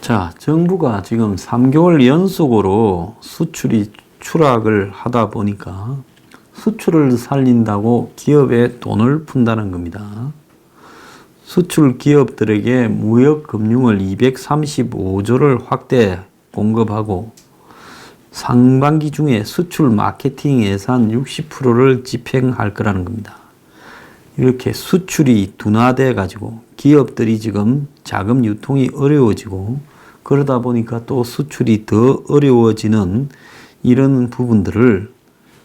자, 정부가 지금 3개월 연속으로 수출이 추락을 하다 보니까 수출을 살린다고 기업에 돈을 푼다는 겁니다. 수출 기업들에게 무역 금융을 235조를 확대 공급하고 상반기 중에 수출 마케팅 예산 60%를 집행할 거라는 겁니다. 이렇게 수출이 둔화돼 가지고 기업들이 지금 자금 유통이 어려워지고 그러다 보니까 또 수출이 더 어려워지는 이런 부분들을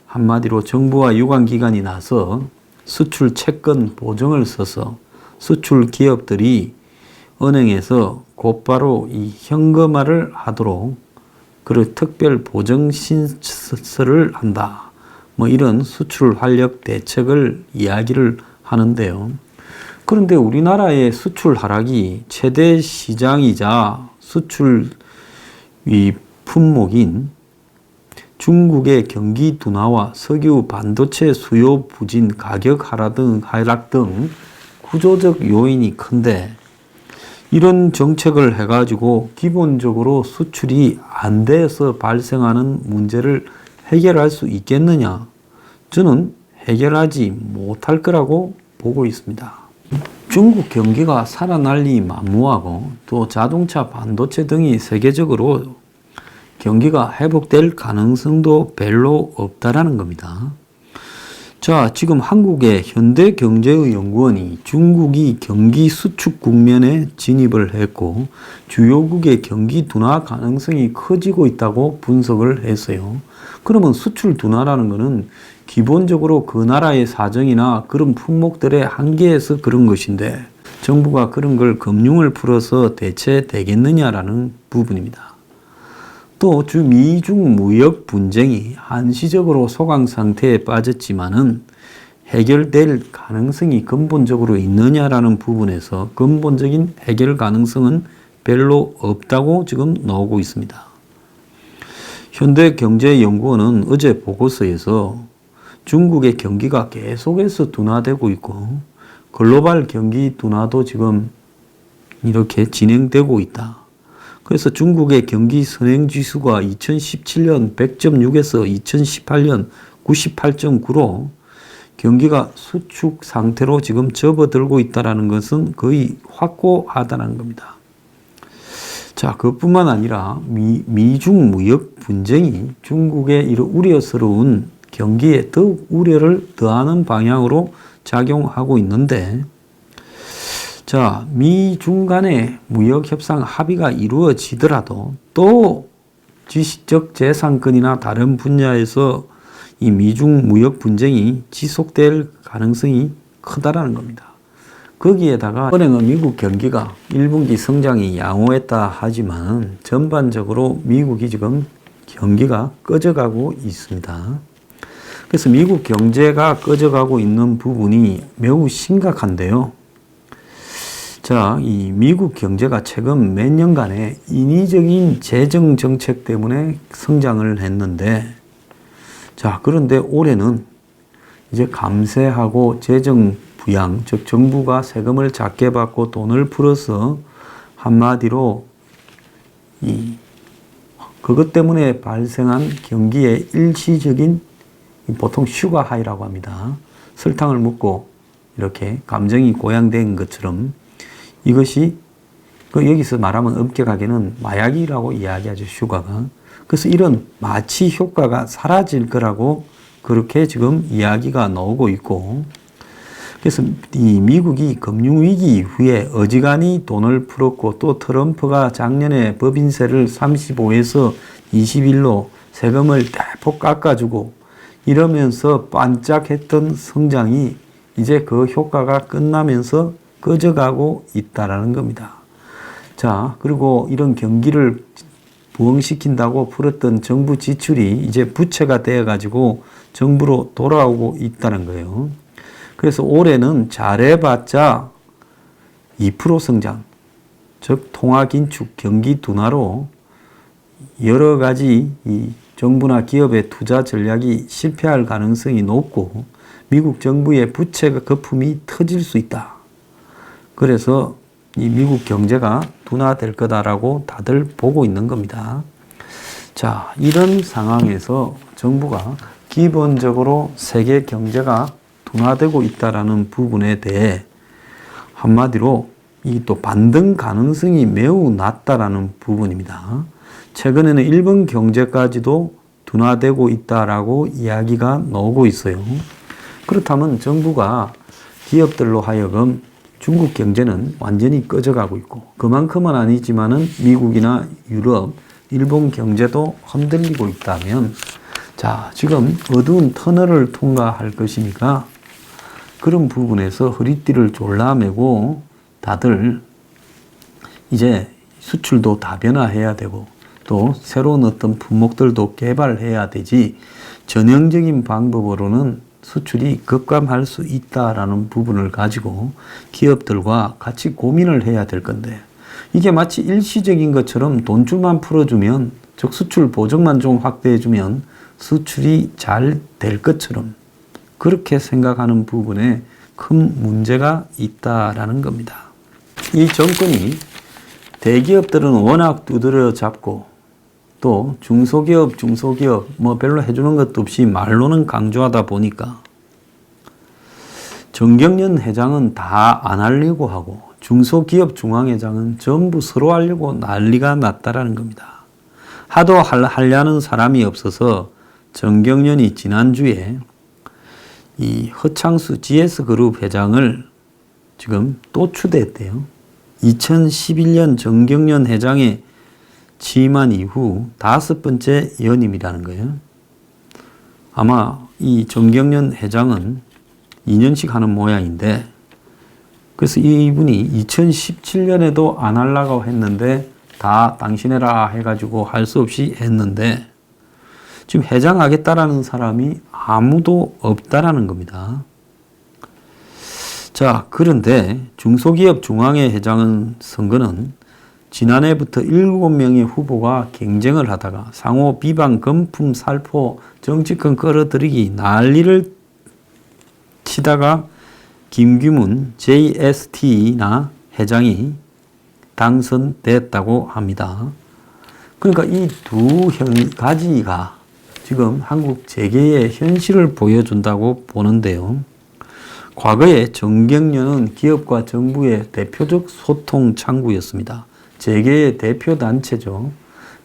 한마디로 정부와 유관기관이 나서 수출 채권 보증을 써서 수출 기업들이 은행에서 곧바로 이 현금화를 하도록 그리고 특별 보증 신설을 한다. 뭐 이런 수출 활력 대책을 이야기를 하는데요. 그런데 우리나라의 수출 하락이 최대 시장이자 수출 품목인 중국의 경기 둔화와 석유 반도체 수요 부진, 가격 하락 등 구조적 요인이 큰데 이런 정책을 해가지고 기본적으로 수출이 안 돼서 발생하는 문제를 해결할 수 있겠느냐? 저는 해결하지 못할 거라고 보고 있습니다. 중국 경기가 살아날리 만무하고 또 자동차, 반도체 등이 세계적으로 경기가 회복될 가능성도 별로 없다라는 겁니다. 자, 지금 한국의 현대경제연구원이 중국이 경기 수축 국면에 진입을 했고 주요국의 경기 둔화 가능성이 커지고 있다고 분석을 했어요. 그러면 수출 둔화라는 것은 기본적으로 그 나라의 사정이나 그런 품목들의 한계에서 그런 것인데 정부가 그런 걸 금융을 풀어서 대체되겠느냐라는 부분입니다. 또 미중 무역 분쟁이 한시적으로 소강 상태에 빠졌지만은 해결될 가능성이 근본적으로 있느냐라는 부분에서 근본적인 해결 가능성은 별로 없다고 지금 나오고 있습니다. 현대경제연구원은 어제 보고서에서 중국의 경기가 계속해서 둔화되고 있고 글로벌 경기 둔화도 지금 이렇게 진행되고 있다. 그래서 중국의 경기 선행지수가 2017년 100.6에서 2018년 98.9로 경기가 수축 상태로 지금 접어들고 있다는 것은 거의 확고하다는 겁니다. 자, 그것뿐만 아니라 미중 무역 분쟁이 중국의 이런 우려스러운 경기에 더욱 우려를 더하는 방향으로 작용하고 있는데 자, 미중 간의 무역 협상 합의가 이루어지더라도 또 지식적 재산권이나 다른 분야에서 이 미중 무역 분쟁이 지속될 가능성이 크다라는 겁니다. 거기에다가 은행은 미국 경기가 1분기 성장이 양호했다 하지만 전반적으로 미국이 지금 경기가 꺼져가고 있습니다. 그래서 미국 경제가 꺼져가고 있는 부분이 매우 심각한데요. 자, 이 미국 경제가 최근 몇 년간의 인위적인 재정 정책 때문에 성장을 했는데, 자, 그런데 올해는 이제 감세하고 재정 부양, 즉 정부가 세금을 작게 받고 돈을 풀어서 한마디로 그것 때문에 발생한 경기의 일시적인 보통 슈가 하이라고 합니다. 설탕을 먹고 이렇게 감정이 고양된 것처럼 이것이 여기서 말하면 엄격하게는 마약이라고 이야기하죠, 슈가가. 그래서 이런 마취 효과가 사라질 거라고 그렇게 지금 이야기가 나오고 있고, 그래서 이 미국이 금융위기 이후에 어지간히 돈을 풀었고 또 트럼프가 작년에 법인세를 35에서 21로 세금을 대폭 깎아주고 이러면서 반짝했던 성장이 이제 그 효과가 끝나면서 꺼져가고 있다라는 겁니다. 자, 그리고 이런 경기를 부흥시킨다고 풀었던 정부 지출이 이제 부채가 되어가지고 정부로 돌아오고 있다는 거예요. 그래서 올해는 잘해봤자 2% 성장, 즉 통화 긴축, 경기 둔화로 여러 가지 이 정부나 기업의 투자 전략이 실패할 가능성이 높고 미국 정부의 부채 거품이 터질 수 있다. 그래서 이 미국 경제가 둔화될 거다라고 다들 보고 있는 겁니다. 자, 이런 상황에서 정부가 기본적으로 세계 경제가 둔화되고 있다라는 부분에 대해 한마디로 이 또 반등 가능성이 매우 낮다라는 부분입니다. 최근에는 일본 경제까지도 둔화되고 있다라고 이야기가 나오고 있어요. 그렇다면 정부가 기업들로 하여금 중국 경제는 완전히 꺼져가고 있고 그만큼은 아니지만은 미국이나 유럽, 일본 경제도 흔들리고 있다면 자, 지금 어두운 터널을 통과할 것이니까 그런 부분에서 허리띠를 졸라매고 다들 이제 수출도 다변화해야 되고 또 새로운 어떤 품목들도 개발해야 되지 전형적인 방법으로는 수출이 급감할 수 있다라는 부분을 가지고 기업들과 같이 고민을 해야 될 건데 이게 마치 일시적인 것처럼 돈줄만 풀어주면 즉 수출 보정만 좀 확대해주면 수출이 잘 될 것처럼 그렇게 생각하는 부분에 큰 문제가 있다라는 겁니다. 이 정권이 대기업들은 워낙 두드려 잡고 또 중소기업 뭐 별로 해주는 것도 없이 말로는 강조하다 보니까 정경련 회장은 다 안 하려고 하고 중소기업 중앙회장은 전부 서로 하려고 난리가 났다라는 겁니다. 하도 하려는 사람이 없어서 정경련이 지난주에 이 허창수 GS그룹 회장을 지금 또 추대했대요. 2011년 정경련 회장의 취임한 이후 5번째 연임이라는 거예요. 아마 이 정경련 회장은 2년씩 하는 모양인데 그래서 이분이 2017년에도 안 하려고 했는데 다 당신해라 해가지고 할 수 없이 했는데 지금 회장하겠다라는 사람이 아무도 없다라는 겁니다. 자, 그런데 중소기업 중앙회 회장은 선거는 지난해부터 7명의 후보가 경쟁을 하다가 상호 비방, 금품, 살포, 정치권 끌어들이기 난리를 치다가 김규문 JST나 회장이 당선됐다고 합니다. 그러니까 이 두 가지가 지금 한국 재계의 현실을 보여준다고 보는데요. 과거에 정경련은 기업과 정부의 대표적 소통 창구였습니다. 재계의 대표 단체죠.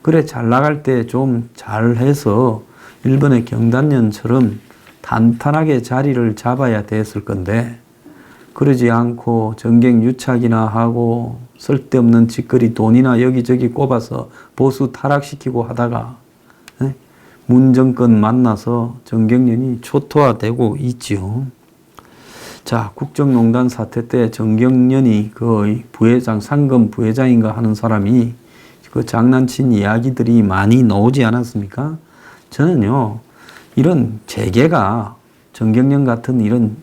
그래 잘 나갈 때 좀 잘해서 일본의 경단련처럼 탄탄하게 자리를 잡아야 됐을 건데 그러지 않고 정경유착이나 하고 쓸데없는 짓거리 돈이나 여기저기 꼽아서 보수 타락시키고 하다가 문 정권 만나서 정경련이 초토화되고 있지요. 자, 국정농단 사태 때 정경련이 그 부회장, 상금 부회장인가 하는 사람이 그 장난친 이야기들이 많이 나오지 않았습니까? 저는요, 이런 재계가 정경련 같은 이런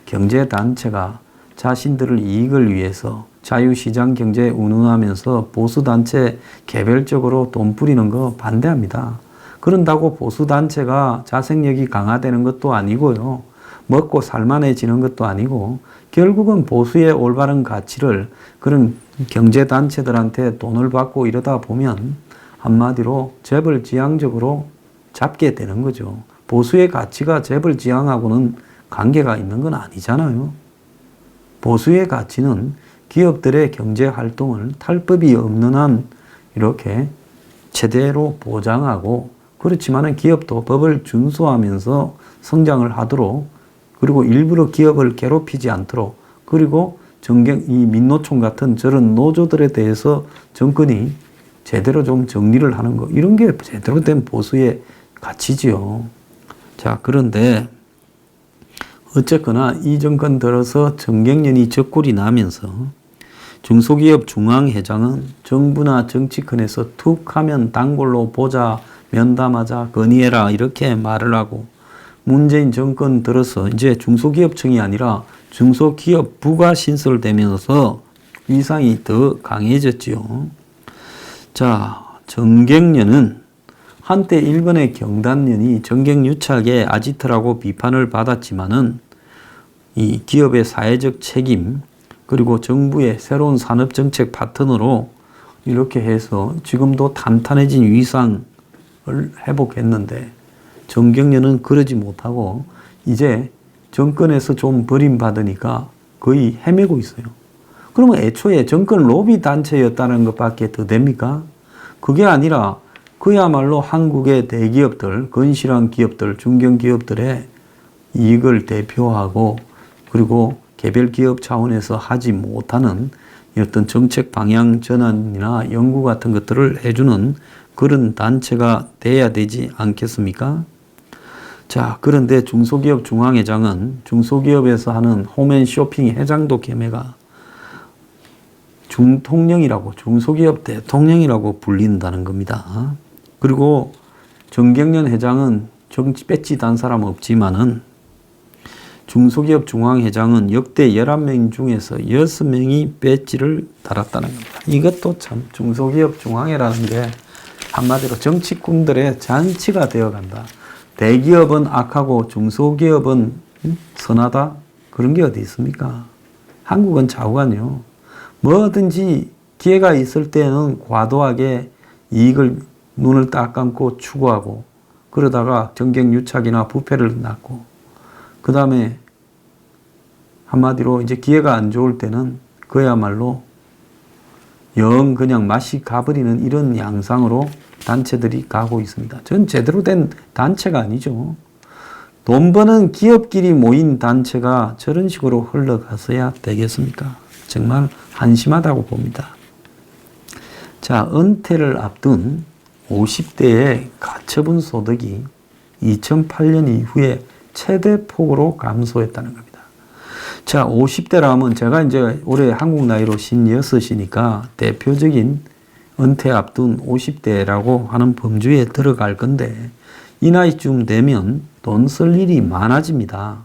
경제단체가 자신들을 이익을 위해서 자유시장 경제에 운운하면서 보수단체 개별적으로 돈 뿌리는 거 반대합니다. 그런다고 보수단체가 자생력이 강화되는 것도 아니고요. 먹고 살만해지는 것도 아니고 결국은 보수의 올바른 가치를 그런 경제단체들한테 돈을 받고 이러다 보면 한마디로 재벌지향적으로 잡게 되는 거죠. 보수의 가치가 재벌지향하고는 관계가 있는 건 아니잖아요. 보수의 가치는 기업들의 경제활동을 탈법이 없는 한 이렇게 제대로 보장하고 그렇지만은 기업도 법을 준수하면서 성장을 하도록 그리고 일부러 기업을 괴롭히지 않도록 그리고 이 민노총 같은 저런 노조들에 대해서 정권이 제대로 좀 정리를 하는 거 이런 게 제대로 된 보수의 가치지요. 자, 그런데 어쨌거나 이 정권 들어서 정경련이 적골이 나면서 중소기업 중앙회장은 정부나 정치권에서 툭 하면 단골로 보자, 면담하자, 건의해라 이렇게 말을 하고 문재인 정권 들어서 이제 중소기업청이 아니라 중소기업부가 신설되면서 위상이 더 강해졌지요. 자, 정경련은 한때 일본의 경단련이 정경유착의 아지트라고 비판을 받았지만은 이 기업의 사회적 책임, 그리고 정부의 새로운 산업정책 파트너로 이렇게 해서 지금도 탄탄해진 위상을 회복했는데 정경련은 그러지 못하고 이제 정권에서 좀 버림받으니까 거의 헤매고 있어요. 그러면 애초에 정권 로비 단체였다는 것밖에 더 됩니까? 그게 아니라 그야말로 한국의 대기업들, 건실한 기업들, 중견기업들의 이익을 대표하고 그리고 개별 기업 차원에서 하지 못하는 어떤 정책 방향 전환이나 연구 같은 것들을 해주는 그런 단체가 돼야 되지 않겠습니까? 자, 그런데 중소기업 중앙회장은 중소기업에서 하는 홈앤쇼핑 회장도 겸해가 중통령이라고, 중소기업 대통령이라고 불린다는 겁니다. 그리고 정경련 회장은 정치 배지 단 사람 없지만은 중소기업 중앙회장은 역대 11명 중에서 6명이 배지를 달았다는 겁니다. 이것도 참 중소기업 중앙회라는 게 한마디로 정치꾼들의 잔치가 되어간다. 대기업은 악하고 중소기업은 선하다? 그런 게 어디 있습니까? 한국은 좌우간요. 뭐든지 기회가 있을 때는 과도하게 이익을 눈을 딱 감고 추구하고 그러다가 정경유착이나 부패를 낳고 그 다음에 한마디로 이제 기회가 안 좋을 때는 그야말로 영 그냥 맛이 가버리는 이런 양상으로 단체들이 가고 있습니다. 전 제대로 된 단체가 아니죠. 돈 버는 기업끼리 모인 단체가 저런 식으로 흘러가서야 되겠습니까? 정말 한심하다고 봅니다. 자, 은퇴를 앞둔 50대의 가처분 소득이 2008년 이후에 최대 폭으로 감소했다는 겁니다. 자, 50대라면 제가 이제 올해 한국 나이로 56이니까 대표적인 은퇴 앞둔 50대라고 하는 범주에 들어갈 건데 이 나이쯤 되면 돈 쓸 일이 많아집니다.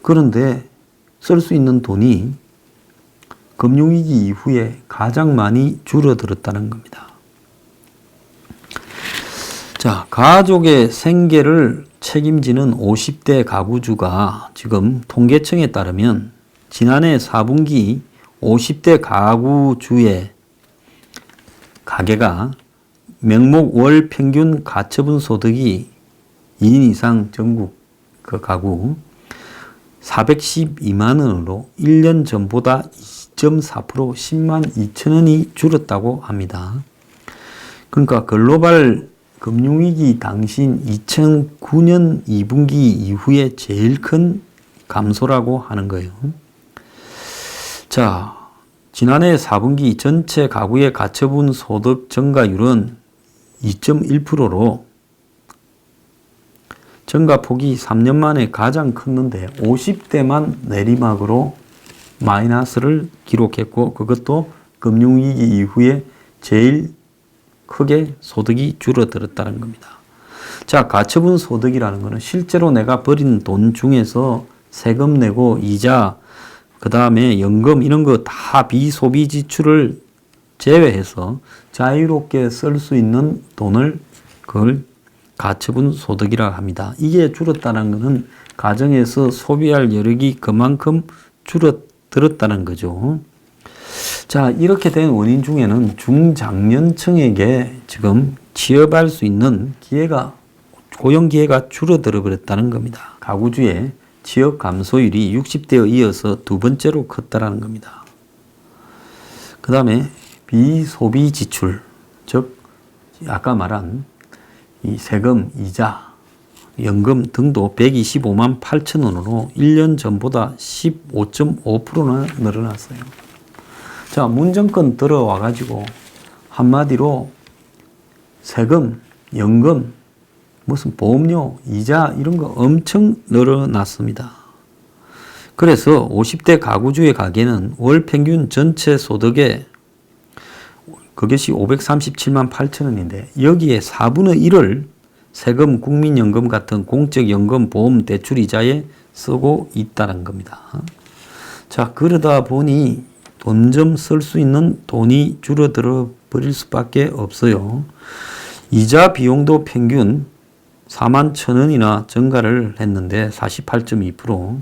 그런데 쓸 수 있는 돈이 금융위기 이후에 가장 많이 줄어들었다는 겁니다. 자, 가족의 생계를 책임지는 50대 가구주가 지금 통계청에 따르면 지난해 4분기 50대 가구주의 가계가 명목 월 평균 가처분 소득이 2인 이상 전국 그 가구 412만 원으로 1년 전보다 2.4% 10만 2천 원이 줄었다고 합니다. 그러니까 글로벌 금융위기 당시인 2009년 2분기 이후에 제일 큰 감소라고 하는 거예요. 자, 지난해 4분기 전체 가구의 가처분 소득 증가율은 2.1%로 증가폭이 3년 만에 가장 컸는데 50대만 내리막으로 마이너스를 기록했고 그것도 금융위기 이후에 제일 크게 소득이 줄어들었다는 겁니다. 자, 가처분 소득이라는 것은 실제로 내가 버린 돈 중에서 세금 내고 이자, 그 다음에 연금 이런 거 다 비소비 지출을 제외해서 자유롭게 쓸 수 있는 돈을 그걸 가처분 소득이라고 합니다. 이게 줄었다는 것은 가정에서 소비할 여력이 그만큼 줄어들었다는 거죠. 자, 이렇게 된 원인 중에는 중장년층에게 지금 취업할 수 있는 기회가, 고용 기회가 줄어들어 버렸다는 겁니다. 가구주의 취업 감소율이 60대에 이어서 두 번째로 컸다는 겁니다. 그 다음에 비소비 지출, 즉 아까 말한 이 세금, 이자, 연금 등도 125만 8천 원으로 1년 전보다 15.5%나 늘어났어요. 자, 문정권 들어와 가지고 한마디로 세금, 연금, 무슨 보험료, 이자 이런 거 엄청 늘어났습니다. 그래서 50대 가구주의 가계는 월 평균 전체 소득의 그것이 537만 8천 원인데 여기에 4분의 1을 세금, 국민연금 같은 공적연금, 보험, 대출이자에 쓰고 있다는 겁니다. 자, 그러다 보니 돈 좀 쓸 수 있는 돈이 줄어들어 버릴 수밖에 없어요. 이자 비용도 평균 4만 천 원이나 증가를 했는데 48.2%.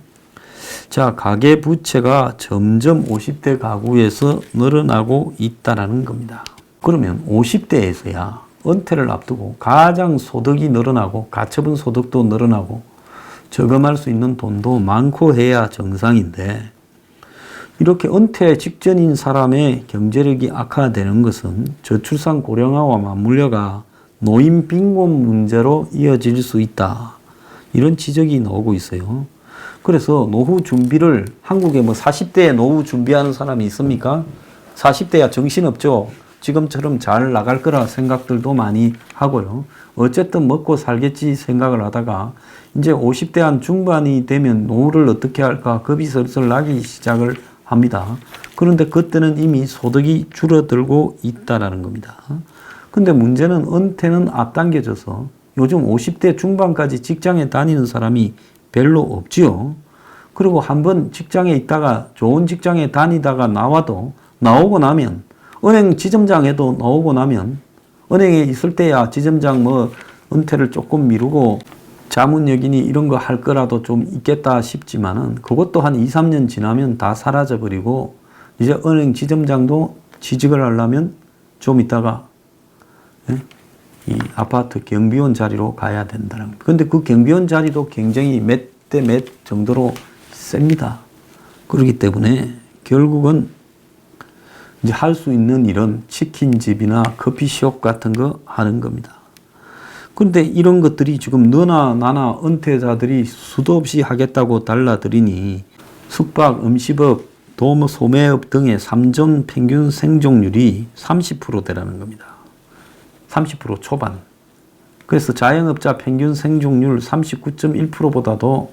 자, 가계 부채가 점점 50대 가구에서 늘어나고 있다라는 겁니다. 그러면 50대에서야 은퇴를 앞두고 가장 소득이 늘어나고 가처분 소득도 늘어나고 저금할 수 있는 돈도 많고 해야 정상인데, 이렇게 은퇴 직전인 사람의 경제력이 악화되는 것은 저출산 고령화와 맞물려가 노인 빈곤 문제로 이어질 수 있다, 이런 지적이 나오고 있어요. 그래서 노후 준비를, 한국에 뭐 40대에 노후 준비하는 사람이 있습니까? 40대야 정신없죠. 지금처럼 잘 나갈 거라 생각들도 많이 하고요. 어쨌든 먹고 살겠지 생각을 하다가 이제 50대 한 중반이 되면 노후를 어떻게 할까 겁이 슬슬 나기 시작을 합니다. 그런데 그때는 이미 소득이 줄어들고 있다라는 겁니다. 근데 문제는 은퇴는 앞당겨져서 요즘 50대 중반까지 직장에 다니는 사람이 별로 없지요. 그리고 한번 직장에 있다가 좋은 직장에 다니다가 나오고 나면 은행 지점장에도 나오고 나면 은행에 있을 때야 지점장 뭐 은퇴를 조금 미루고 자문여기니 이런 거 할 거라도 좀 있겠다 싶지만은 그것도 한 2, 3년 지나면 다 사라져 버리고 이제 은행 지점장도 취직을 하려면 좀 있다가 이 아파트 경비원 자리로 가야 된다는 겁니다. 근데 그 경비원 자리도 경쟁이 몇 대 몇 정도로 셉니다. 그렇기 때문에 결국은 이제 할 수 있는 일은 치킨집이나 커피숍 같은 거 하는 겁니다. 그런데 이런 것들이 지금 너나 나나 은퇴자들이 수도 없이 하겠다고 달라들이니 숙박, 음식업, 도모 소매업 등의 3전 평균 생존율이 30%대라는 겁니다. 30% 초반. 그래서 자영업자 평균 생존율 39.1%보다도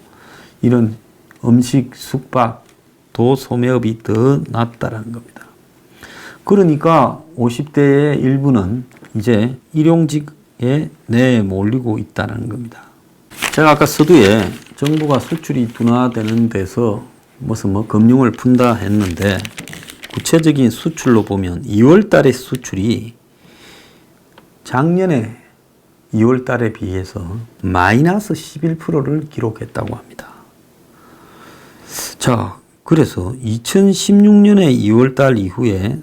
이런 음식, 숙박, 도 소매업이 더 낫다라는 겁니다. 그러니까 50대의 일부는 이제 일용직에 내몰리고 있다는 겁니다. 제가 아까 서두에 정부가 수출이 둔화되는 데서 무슨 금융을 푼다 했는데, 구체적인 수출로 보면 2월 달의 수출이 작년에 2월 달에 비해서 마이너스 11%를 기록했다고 합니다. 자, 그래서 2016년의 2월 달 이후에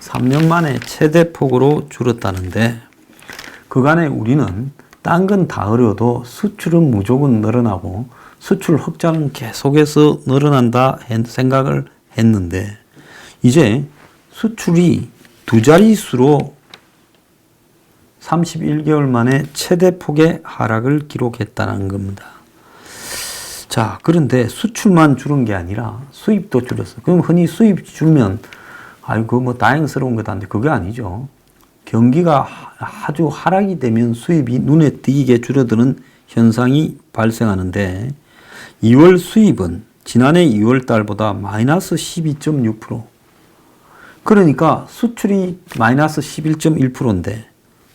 3년 만에 최대 폭으로 줄었다는데, 그간에 우리는 딴 건 다 어려도 수출은 무조건 늘어나고 수출 흑자는 계속해서 늘어난다 생각을 했는데, 이제 수출이 두 자릿수로 31개월 만에 최대 폭의 하락을 기록했다는 겁니다. 자, 그런데 수출만 줄은 게 아니라 수입도 줄었어요. 그럼 흔히 수입 줄면 아이고 뭐 다행스러운 거다는데 그게 아니죠. 경기가 아주 하락이 되면 수입이 눈에 띄게 줄어드는 현상이 발생하는데, 2월 수입은 지난해 2월 달보다 마이너스 12.6%. 그러니까 수출이 마이너스 11.1%인데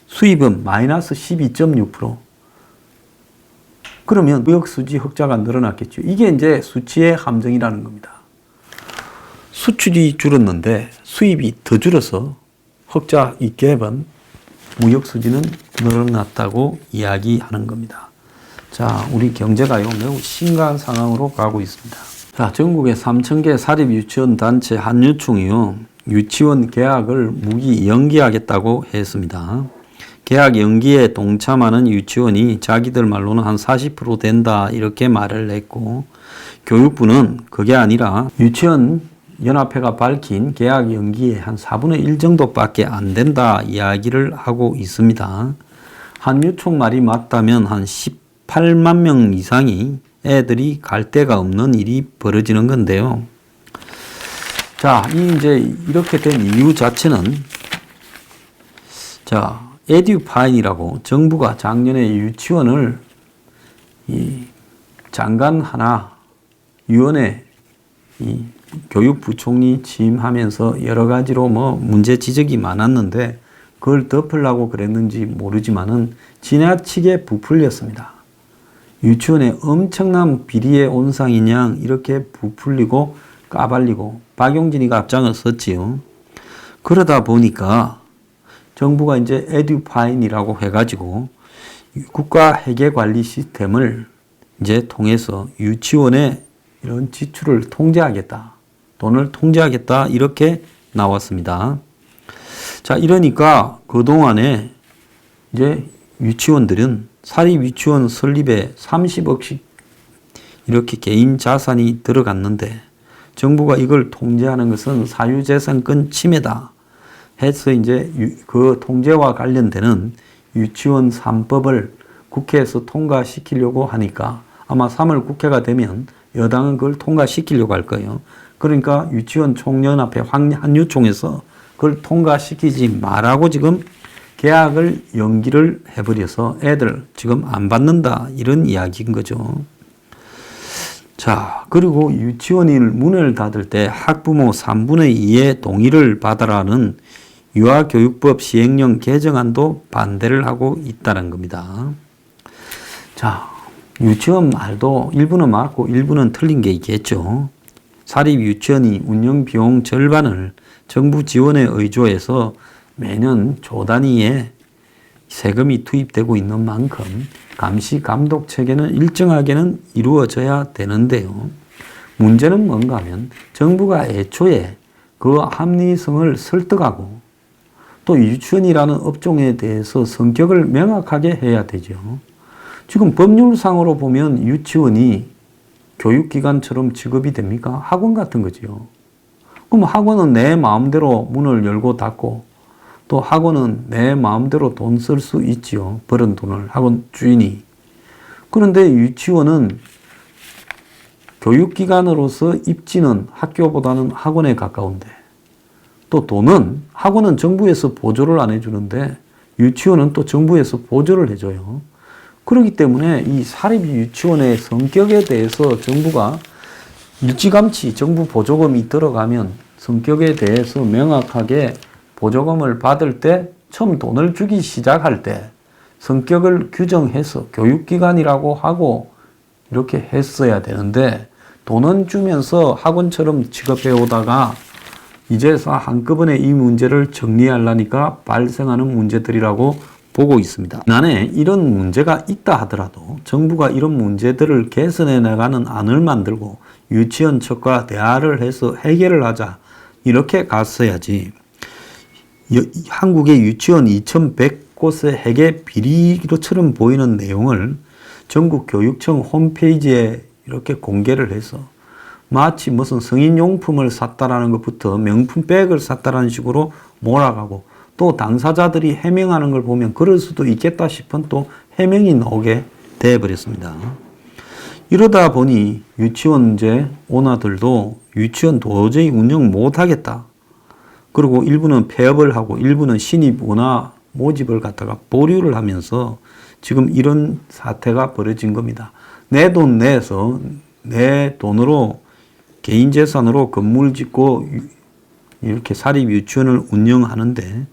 수입은 마이너스 12.6%. 그러면 무역수지 흑자가 늘어났겠죠. 이게 이제 수치의 함정이라는 겁니다. 수출이 줄었는데 수입이 더 줄어서 흑자 이 갭은 무역수지는 늘어났다고 이야기하는 겁니다. 자, 우리 경제가요 매우 심각한 상황으로 가고 있습니다. 자, 전국의 3,000개 사립유치원 단체 한유총이요 유치원 개학을 무기 연기하겠다고 했습니다. 개학 연기에 동참하는 유치원이 자기들 말로는 한 40% 된다 이렇게 말을 했고, 교육부는 그게 아니라 유치원 연합회가 밝힌 개학 연기에 한 4분의 1 정도밖에 안 된다 이야기를 하고 있습니다. 한유총 말이 맞다면 한 18만 명 이상이 애들이 갈 데가 없는 일이 벌어지는 건데요. 자, 이제 이렇게 된 이유 자체는, 자, 에듀파인이라고 정부가 작년에 유치원을 장관 하나 위원회 교육부총리 취임하면서 여러 가지로 문제 지적이 많았는데 그걸 덮으려고 그랬는지 모르지만은 지나치게 부풀렸습니다. 유치원에 엄청난 비리의 온상인 양 이렇게 부풀리고 까발리고 박용진이가 앞장을 섰지요. 그러다 보니까 정부가 이제 에듀파인이라고 해가지고 국가 회계 관리 시스템을 이제 통해서 유치원에 이런 지출을 통제하겠다. 돈을 통제하겠다. 이렇게 나왔습니다. 자, 이러니까 그동안에 이제 유치원들은 사립 유치원 설립에 30억씩 이렇게 개인 자산이 들어갔는데 정부가 이걸 통제하는 것은 사유재산권 침해다 해서 이제 그 통제와 관련되는 유치원 3법을 국회에서 통과시키려고 하니까 아마 3월 국회가 되면 여당은 그걸 통과시키려고 할 거예요. 그러니까 유치원 총연합회 한유총에서 그걸 통과시키지 말라고 지금 계약을 연기를 해버려서 애들 지금 안 받는다 이런 이야기인 거죠. 자, 그리고 유치원이 문을 닫을 때 학부모 3분의 2의 동의를 받아라는 유아교육법 시행령 개정안도 반대를 하고 있다는 겁니다. 자, 유치원 말도 일부는 맞고 일부는 틀린 게 있겠죠. 사립 유치원이 운영 비용 절반을 정부 지원에 의존해서 매년 조 단위의 세금이 투입되고 있는 만큼 감시 감독 체계는 일정하게는 이루어져야 되는데요. 문제는 뭔가 하면 정부가 애초에 그 합리성을 설득하고 또 유치원이라는 업종에 대해서 성격을 명확하게 해야 되죠. 지금 법률상으로 보면 유치원이 교육기관처럼 취급이 됩니까? 학원 같은 거죠. 그럼 학원은 내 마음대로 문을 열고 닫고 또 학원은 내 마음대로 돈 쓸 수 있지요. 벌은 돈을 학원 주인이. 그런데 유치원은 교육기관으로서 입지는 학교보다는 학원에 가까운데 또 돈은 학원은 정부에서 보조를 안 해주는데 유치원은 또 정부에서 보조를 해줘요. 그렇기 때문에 이 사립 유치원의 성격에 대해서 정부가 일찌감치 정부 보조금이 들어가면 성격에 대해서 명확하게 보조금을 받을 때 처음 돈을 주기 시작할 때 성격을 규정해서 교육기관이라고 하고 이렇게 했어야 되는데 돈은 주면서 학원처럼 취급해 오다가 이제서 한꺼번에 이 문제를 정리하려니까 발생하는 문제들이라고 보고 있습니다. 지난해 이런 문제가 있다 하더라도 정부가 이런 문제들을 개선해 나가는 안을 만들고 유치원 측과 대화를 해서 해결을 하자 이렇게 갔어야지. 한국의 유치원 2100곳의 해계 비리처럼 보이는 내용을 전국교육청 홈페이지에 이렇게 공개를 해서 마치 무슨 성인용품을 샀다라는 것부터 명품백을 샀다라는 식으로 몰아가고 또 당사자들이 해명하는 걸 보면 그럴 수도 있겠다 싶은 또 해명이 나오게 돼버렸습니다. 이러다 보니 유치원제 오너들도 유치원 도저히 운영 못하겠다. 그리고 일부는 폐업을 하고 일부는 신입 원화 모집을 갖다가 보류를 하면서 지금 이런 사태가 벌어진 겁니다. 내 돈 내서 내 돈으로 개인 재산으로 건물 짓고 이렇게 사립 유치원을 운영하는데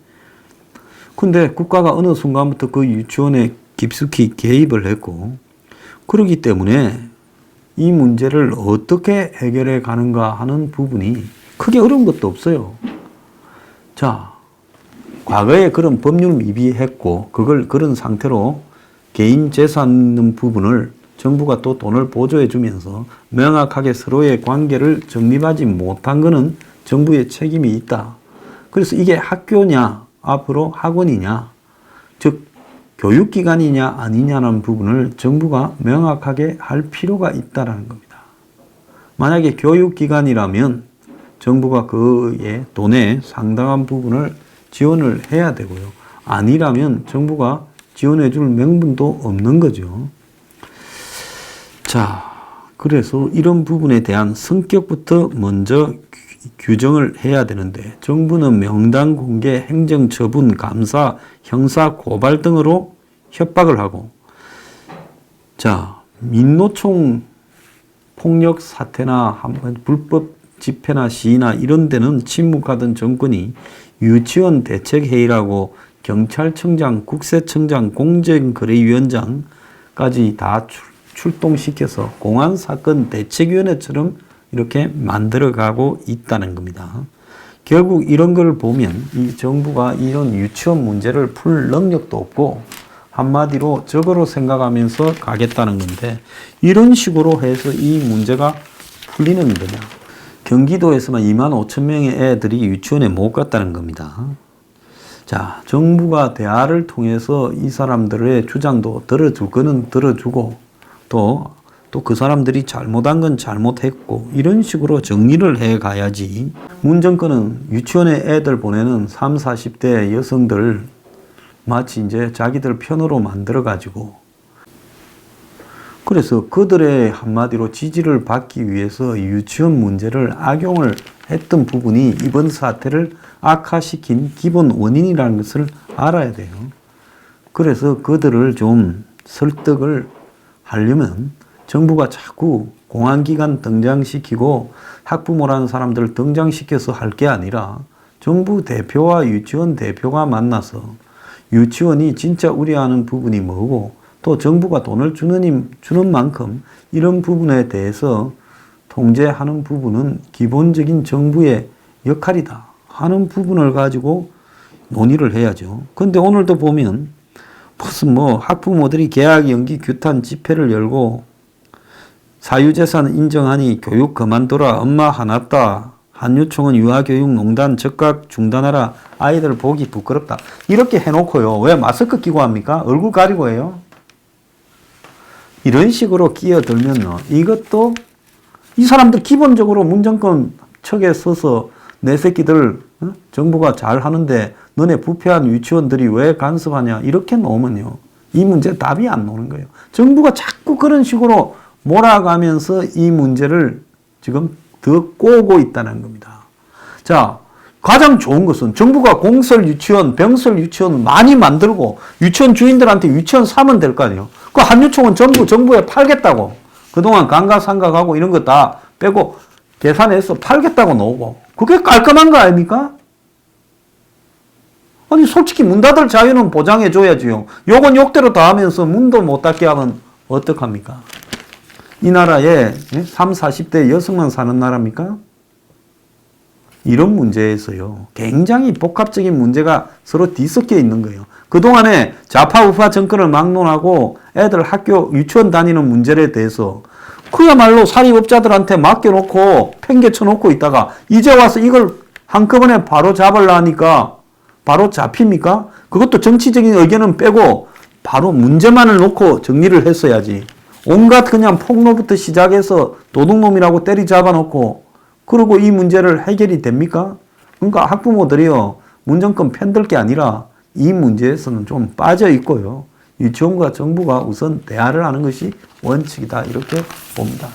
근데 국가가 어느 순간부터 그 유치원에 깊숙이 개입을 했고 그렇기 때문에 이 문제를 어떻게 해결해 가는가 하는 부분이 크게 어려운 것도 없어요. 자, 과거에 그런 법률 미비했고 그걸 그런 상태로 개인 재산 부분을 정부가 또 돈을 보조해 주면서 명확하게 서로의 관계를 정립하지 못한 것은 정부의 책임이 있다. 그래서 이게 학교냐 앞으로 학원이냐 즉 교육기관이냐 아니냐는 부분을 정부가 명확하게 할 필요가 있다는 겁니다. 만약에 교육기관이라면 정부가 그의 돈의 상당한 부분을 지원을 해야 되고요. 아니라면 정부가 지원해 줄 명분도 없는 거죠. 자, 그래서 이런 부분에 대한 성격부터 먼저 규정을 해야 되는데 정부는 명단 공개, 행정처분, 감사, 형사 고발 등으로 협박을 하고 자, 민노총 폭력 사태나 불법 집회나 시위나 이런 데는 침묵하던 정권이 유치원 대책회의라고 경찰청장, 국세청장, 공정거래위원장까지 다 출동시켜서 공안사건 대책위원회처럼 이렇게 만들어가고 있다는 겁니다. 결국 이런 걸 보면 이 정부가 이런 유치원 문제를 풀 능력도 없고 한마디로 적으로 생각하면서 가겠다는 건데 이런 식으로 해서 이 문제가 풀리는 거냐. 경기도에서만 2만 5천 명의 애들이 유치원에 못 갔다는 겁니다. 자, 정부가 대화를 통해서 이 사람들의 주장도 들어줄 거는 들어주고 또 그 사람들이 잘못한 건 잘못했고 이런 식으로 정리를 해 가야지. 문 정권은 유치원에 애들 보내는 30, 40대 여성들 마치 이제 자기들 편으로 만들어 가지고 그래서 그들의 한마디로 지지를 받기 위해서 유치원 문제를 악용을 했던 부분이 이번 사태를 악화시킨 기본 원인이라는 것을 알아야 돼요. 그래서 그들을 좀 설득을 하려면 정부가 자꾸 공안기관 등장시키고 학부모라는 사람들을 등장시켜서 할 게 아니라 정부 대표와 유치원 대표가 만나서 유치원이 진짜 우려하는 부분이 뭐고 또 정부가 돈을 주는 만큼 이런 부분에 대해서 통제하는 부분은 기본적인 정부의 역할이다 하는 부분을 가지고 논의를 해야죠. 근데 오늘도 보면 무슨 학부모들이 계약 연기 규탄 집회를 열고 사유재산 인정하니 교육 그만둬라 엄마 화났다 한유총은 유아교육농단 즉각 중단하라 아이들 보기 부끄럽다 이렇게 해놓고요. 왜 마스크 끼고 합니까? 얼굴 가리고 해요? 이런 식으로 끼어들면 이것도 이 사람들 기본적으로 문정권 척에 서서 내 새끼들 정부가 잘 하는데 너네 부패한 유치원들이 왜 간섭하냐 이렇게 놓으면요. 이 문제 답이 안 나오는 거예요. 정부가 자꾸 그런 식으로 몰아가면서 이 문제를 지금 더 꼬고 있다는 겁니다. 자, 가장 좋은 것은 정부가 공설 유치원, 병설 유치원 많이 만들고 유치원 주인들한테 유치원 사면 될 거 아니에요. 그 한유총은 전부 정부에 팔겠다고. 그동안 감가상각하고 이런 거 다 빼고 계산해서 팔겠다고 나오고. 그게 깔끔한 거 아닙니까? 아니 솔직히 문 닫을 자유는 보장해 줘야지요. 욕은 욕대로 다 하면서 문도 못 닫게 하면 어떡합니까? 이 나라에 30, 40대 여성만 사는 나라입니까? 이런 문제에서요. 굉장히 복합적인 문제가 서로 뒤섞여 있는 거예요. 그동안에 좌파 우파 정권을 막론하고 애들 학교 유치원 다니는 문제에 대해서 그야말로 사립업자들한테 맡겨놓고 팽개쳐놓고 있다가 이제 와서 이걸 한꺼번에 바로 잡으려니까 바로 잡힙니까? 그것도 정치적인 의견은 빼고 바로 문제만을 놓고 정리를 했어야지. 온갖 그냥 폭로부터 시작해서 도둑놈이라고 때리 잡아놓고 그리고 이 문제를 해결이 됩니까? 그러니까 학부모들이요. 문정권 편들 게 아니라 이 문제에서는 좀 빠져 있고요. 유치원과 정부가 우선 대화를 하는 것이 원칙이다 이렇게 봅니다.